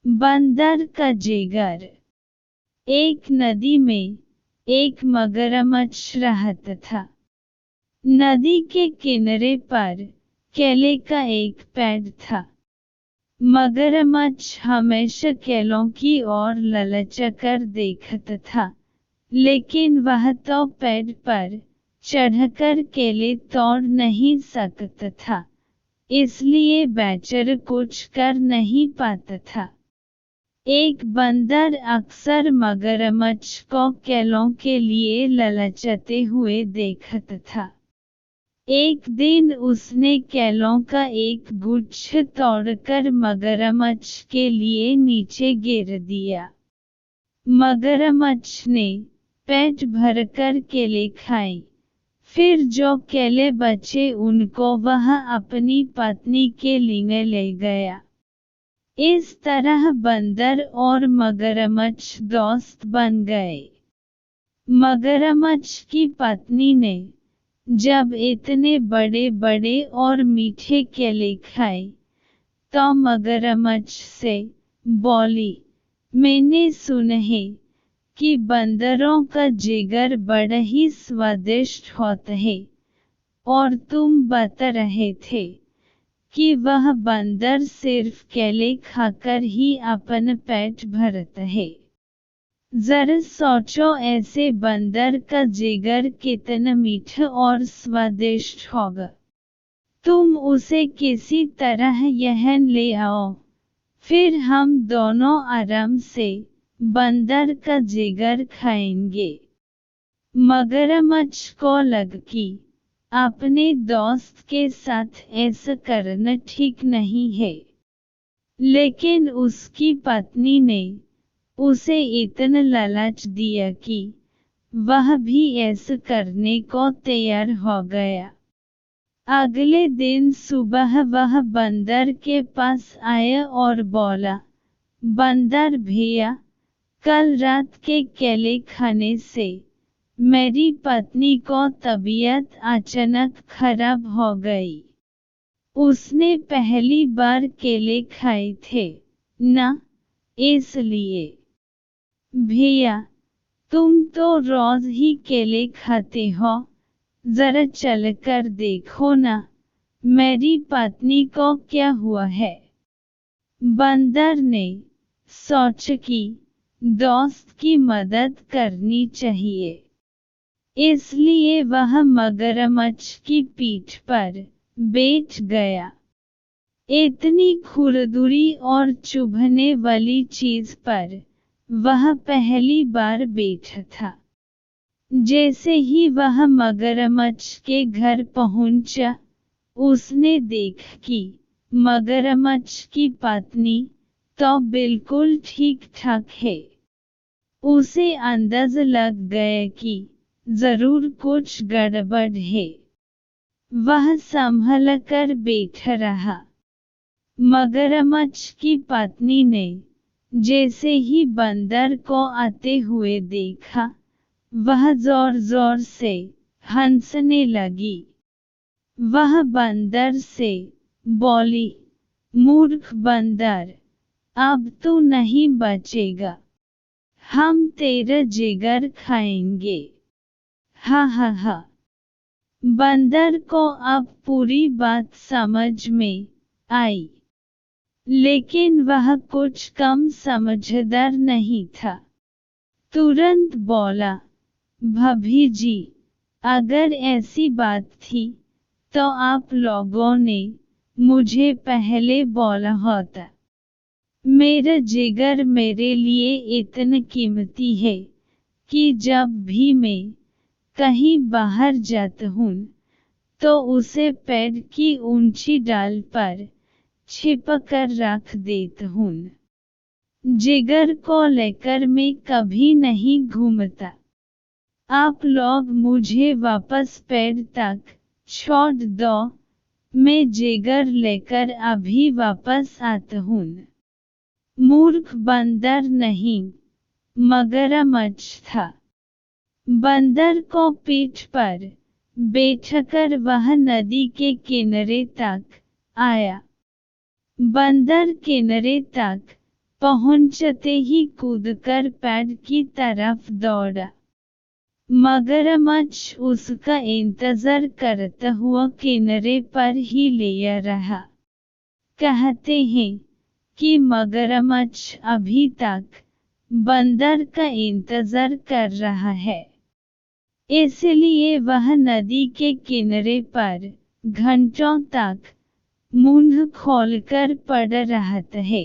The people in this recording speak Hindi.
बंदर का जिगर। एक नदी में एक मगरमच्छ रहता था। नदी के किनारे पर केले का एक पेड़ था। मगरमच्छ हमेशा केलों की ओर ललचाकर देखता था, लेकिन वह तो पेड़ पर चढ़कर केले तोड़ नहीं सकता था, इसलिए बेचारा कुछ कर नहीं पाता था। एक बंदर अक्सर मगरमच्छ को केलों के लिए ललचाते हुए देखता था। एक दिन उसने केलों का एक गुच्छ तोड़कर मगरमच्छ के लिए नीचे गिर दिया। मगरमच्छ ने पेट भरकर केले खाए। फिर जो केले बचे उनको वह अपनी पत्नी के लिए ले गया। इस तरह बंदर और मगरमच्छ दोस्त बन गए। मगरमच्छ की पत्नी ने जब इतने बड़े बड़े और मीठे केले खाए, तो मगरमच्छ से बोली, मैंने सुना है कि बंदरों का जिगर बड़ा ही स्वादिष्ट होता है, और तुम बता रहे थे कि वह बंदर सिर्फ केले खाकर ही अपना पेट भरता है। जरा सोचो, ऐसे बंदर का जिगर कितना मीठा और स्वादिष्ट होगा। तुम उसे किसी तरह यहाँ ले आओ, फिर हम दोनों आराम से बंदर का जिगर खाएंगे। मगरमच्छ को लगा कि अपने दोस्त के साथ ऐसा करना ठीक नहीं है, लेकिन उसकी पत्नी ने उसे इतना लालच दिया कि वह भी ऐसा करने को तैयार हो गया। अगले दिन सुबह वह बंदर के पास आया और बोला, बंदर भैया, कल रात के केले खाने से मेरी पत्नी को तबीयत अचानक खराब हो गई। उसने पहली बार केले खाए थे ना, इसलिए। भैया, तुम तो रोज ही केले खाते हो, जरा चलकर देखो ना, मेरी पत्नी को क्या हुआ है। बंदर ने सोचा कि दोस्त की मदद करनी चाहिए, इसलिए वह मगरमच्छ की पीठ पर बैठ गया। इतनी खुरदुरी और चुभने वाली चीज पर वह पहली बार बैठा था। जैसे ही वह मगरमच्छ के घर पहुंचा, उसने देखा कि मगरमच्छ की पत्नी तो बिल्कुल ठीक ठाक है। उसे अंदाजा लग गया कि जरूर कुछ गड़बड़ है। वह संभल कर बैठा रहा। मगरमच्छ की पत्नी ने जैसे ही बंदर को आते हुए देखा, वह जोर जोर से हंसने लगी। वह बंदर से बोली, मूर्ख बंदर, अब तू नहीं बचेगा, हम तेरा जिगर खाएंगे। हा हा हा। बंदर को अब पूरी बात समझ में आई, लेकिन वह कुछ कम समझदार नहीं था। तुरंत बोला, भाभी जी, अगर ऐसी बात थी तो आप लोगों ने मुझे पहले बोला होता। मेरा जिगर मेरे लिए इतना कीमती है कि जब भी मैं कहीं बाहर जाता हूँ तो उसे पेड़ की ऊंची डाल पर छिपा कर रख देता हूँ। जिगर को लेकर मैं कभी नहीं घूमता। आप लोग मुझे वापस पेड़ तक छोड़ दो, मैं जिगर लेकर अभी वापस आता हूँ। मूर्ख बंदर नहीं, मगरमच्छ था। बंदर को पीठ पर बैठकर वह नदी के किनारे तक आया। बंदर किनारे तक पहुंचते ही कूदकर पेड़ की तरफ दौड़ा। मगरमच्छ उसका इंतजार करता हुआ किनारे पर ही ले रहा। कहते हैं कि मगरमच्छ अभी तक बंदर का इंतजार कर रहा है, इसलिए वह नदी के किनारे पर घंटों तक मुंह खोलकर पड़ा रहता है।